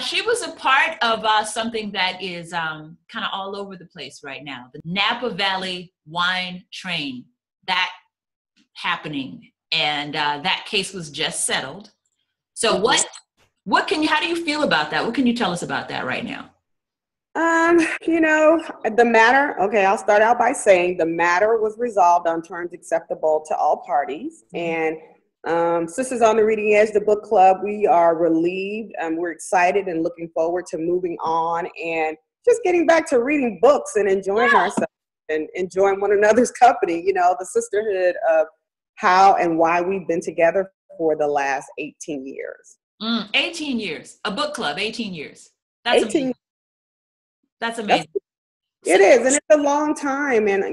She was a part of something that is kind of all over the place right now. The Napa Valley Wine Train, that happening. And that case was just settled. So how do you feel about that? What can you tell us about that right now? The matter, okay, I'll start out by saying the matter was resolved on terms acceptable to all parties. And Sisters on the Reading Edge, the book club, we are relieved and we're excited and looking forward to moving on and just getting back to reading books and enjoying ourselves and enjoying one another's company, the sisterhood of how and why we've been together for the last 18 years. 18 years, a book club, 18 years. That's 18 amazing. That's amazing. It is, and it's a long time. And,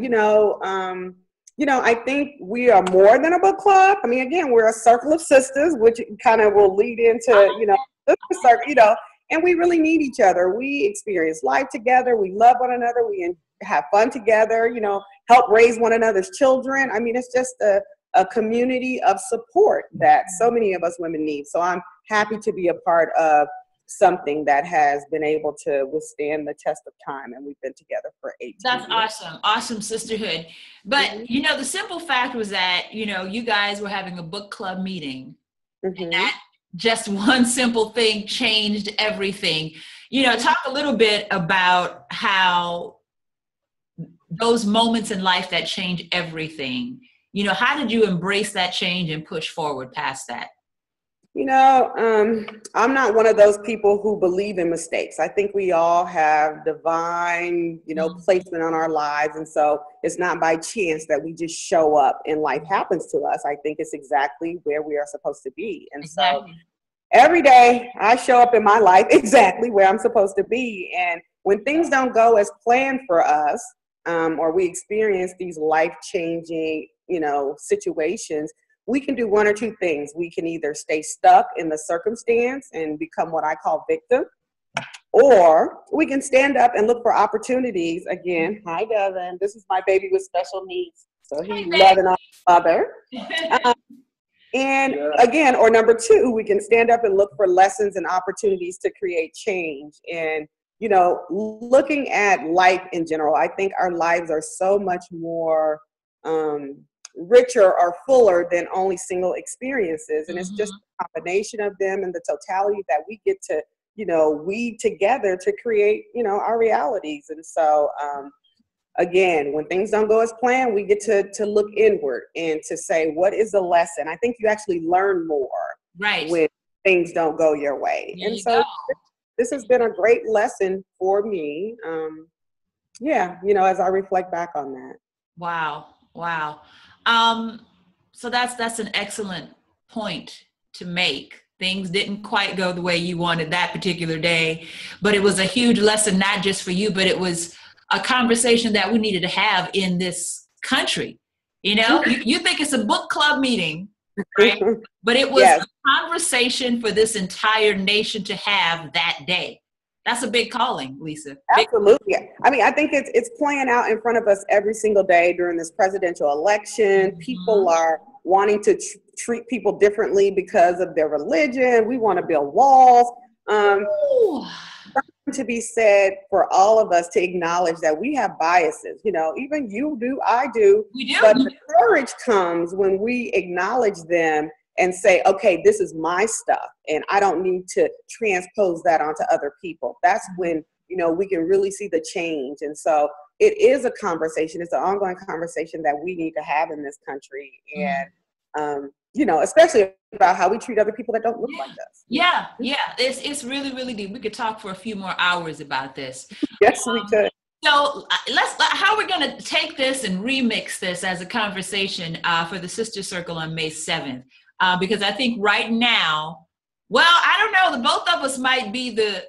I think we are more than a book club. I mean, again, we're a circle of sisters, which kind of will lead into, and we really need each other. We experience life together. We love one another. We have fun together, help raise one another's children. I mean, it's just a community of support that so many of us women need. So I'm happy to be a part of something that has been able to withstand the test of time, and we've been together for 18 That's years. Awesome sisterhood. But the simple fact was that you guys were having a book club meeting, and that just one simple thing changed everything. Talk a little bit about how those moments in life that change everything, how did you embrace that change and push forward past that? I'm not one of those people who believe in mistakes. I think we all have divine, placement on our lives. And so it's not by chance that we just show up and life happens to us. I think it's exactly where we are supposed to be. And so every day I show up in my life exactly where I'm supposed to be. And when things don't go as planned for us, or we experience these life-changing, situations, we can do one or two things. We can either stay stuck in the circumstance and become what I call victim, or we can stand up and look for opportunities. Again, hi, Devin. This is my baby with special needs. So he's loving our mother. Again, or number two, we can stand up and look for lessons and opportunities to create change. And, looking at life in general, I think our lives are so much more richer or fuller than only single experiences. And it's just a combination of them and the totality that we get to, weave together to create, our realities. And so, again, when things don't go as planned, we get to look inward and to say, what is the lesson? I think you actually learn more when things don't go your way. This has been a great lesson for me. As I reflect back on that. Wow. So that's an excellent point to make. Things didn't quite go the way you wanted that particular day, but it was a huge lesson, not just for you, but it was a conversation that we needed to have in this country. You think it's a book club meeting, right? But it was a conversation for this entire nation to have that day. That's a big calling, Lisa. Absolutely. I mean, I think it's playing out in front of us every single day during this presidential election. People are wanting to treat people differently because of their religion. We want to build walls. To be said for all of us to acknowledge that we have biases. Even you do, I do. We do. But the courage comes when we acknowledge them and say, okay, this is my stuff, and I don't need to transpose that onto other people. That's when, we can really see the change. And so it is a conversation. It's an ongoing conversation that we need to have in this country. And, especially about how we treat other people that don't look like us. Yeah. It's really, really deep. We could talk for a few more hours about this. Yes, we could. So how we're going to take this and remix this as a conversation for the Sister Circle on May 7th. Because I think right now, I don't know, the both of us might be the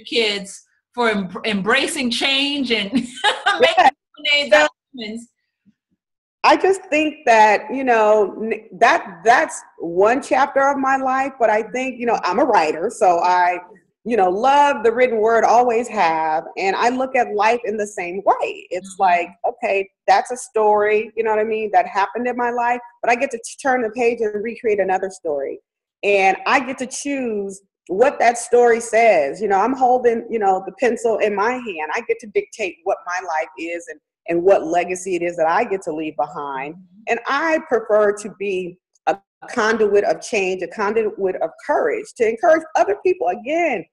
kids for embracing change and making documents. I just think that, that's one chapter of my life, but I think, I'm a writer, so I, love the written word, always have, and I look at life in the same way. It's like, okay, that's a story, that happened in my life, but I get to turn the page and recreate another story. And I get to choose what that story says. I'm holding, the pencil in my hand. I get to dictate what my life is and what legacy it is that I get to leave behind. And I prefer to be a conduit of change, a conduit of courage, to encourage other people. Again,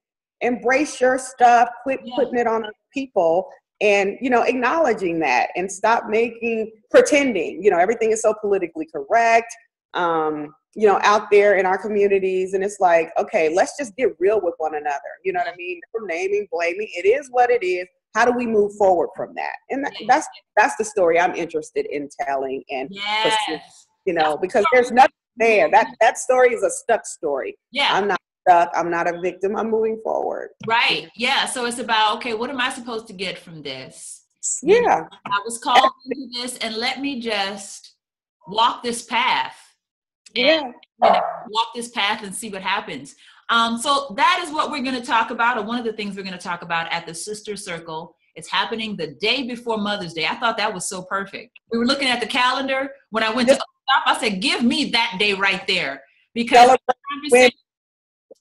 embrace your stuff, quit putting it on other people, and, acknowledging that, and stop pretending, everything is so politically correct, out there in our communities. And it's like, okay, let's just get real with one another. You know what I mean? No naming, blaming. It is what it is. How do we move forward from that? And that's the story I'm interested in telling. And, because there's nothing there. That story is a stuck story. Yeah. I'm not stuck. I'm not a victim. I'm moving forward. Right. Yeah. So it's about, okay, what am I supposed to get from this? Yeah. I was called into this, and let me just walk this path. And, walk this path and see what happens. So that is what we're going to talk about, or one of the things we're going to talk about at the Sister Circle. It's happening the day before Mother's Day. I thought that was so perfect. We were looking at the calendar. When I went to stop, I said, give me that day right there. Because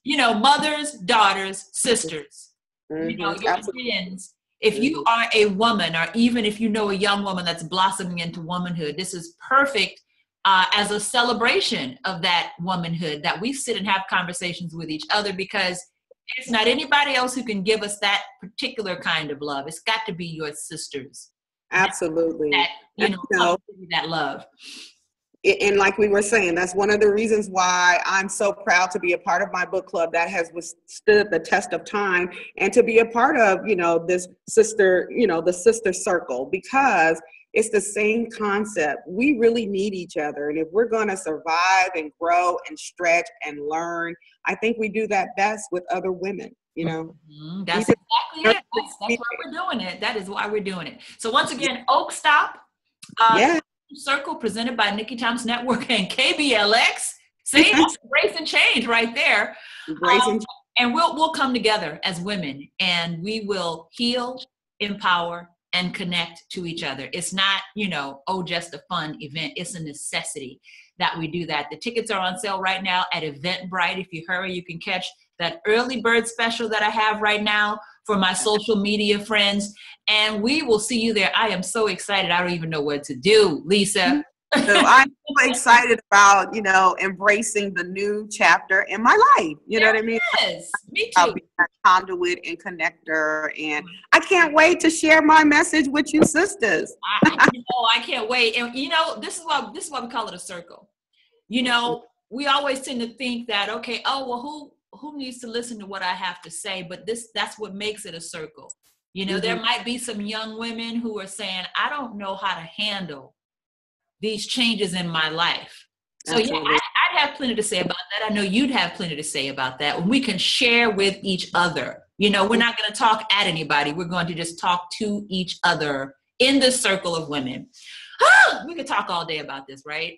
mothers, daughters, sisters, your friends. If you are a woman, or even if you know a young woman that's blossoming into womanhood, this is perfect as a celebration of that womanhood, that we sit and have conversations with each other, because it's not anybody else who can give us that particular kind of love. It's got to be your sisters. Absolutely. That love. And like we were saying, that's one of the reasons why I'm so proud to be a part of my book club that has withstood the test of time, and to be a part of, this sister, the Sister Circle, because it's the same concept. We really need each other. And if we're going to survive and grow and stretch and learn, I think we do that best with other women, That's exactly it. That's why we're doing it. That is why we're doing it. So once again, Oak Stop. Circle, presented by Nikki Thomas Network and KBLX. See, embrace and change right there. And we'll come together as women, and we will heal, empower, and connect to each other. It's not, just a fun event. It's a necessity that we do that. The tickets are on sale right now at Eventbrite. If you hurry, you can catch that early bird special that I have right now for my social media friends. And we will see you there. I am so excited. I don't even know what to do, Lisa. So I'm so excited about, embracing the new chapter in my life. You know what I mean? Yes, me too. I'll be a conduit and connector, and I can't wait to share my message with you sisters. I can't wait. And this is why we call it a circle. We always tend to think that, okay, who needs to listen to what I have to say? But that's what makes it a circle. There might be some young women who are saying, I don't know how to handle these changes in my life. So I'd have plenty to say about that. I know you'd have plenty to say about that. When we can share with each other, we're not going to talk at anybody. We're going to just talk to each other in this circle of women. We could talk all day about this, right?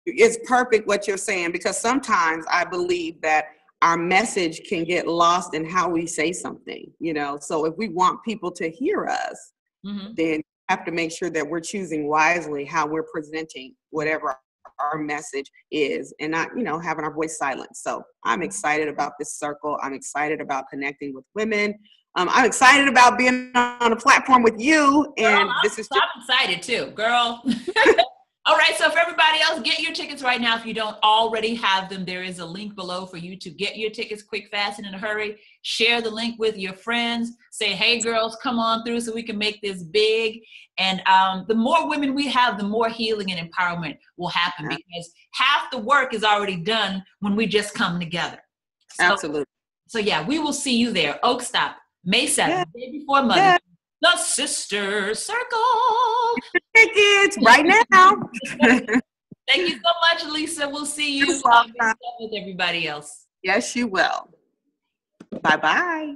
It's perfect what you're saying, because sometimes I believe that our message can get lost in how we say something, so if we want people to hear us, then have to make sure that we're choosing wisely how we're presenting whatever our message is, and not, having our voice silenced. So I'm excited about this circle. I'm excited about connecting with women. I'm excited about being on a platform with you. And I'm excited too, girl. All right, so for everybody else, get your tickets right now. If you don't already have them, there is a link below for you to get your tickets quick, fast, and in a hurry. Share the link with your friends. Say, hey, girls, come on through so we can make this big. And the more women we have, the more healing and empowerment will happen, because half the work is already done when we just come together. Absolutely. So, we will see you there. Oak Stop, May 7th, day before Mother's Day. The Sister Circle. Tickets right now. Thank you so much, Lisa. We'll see you with everybody else. Yes, you will. Bye-bye.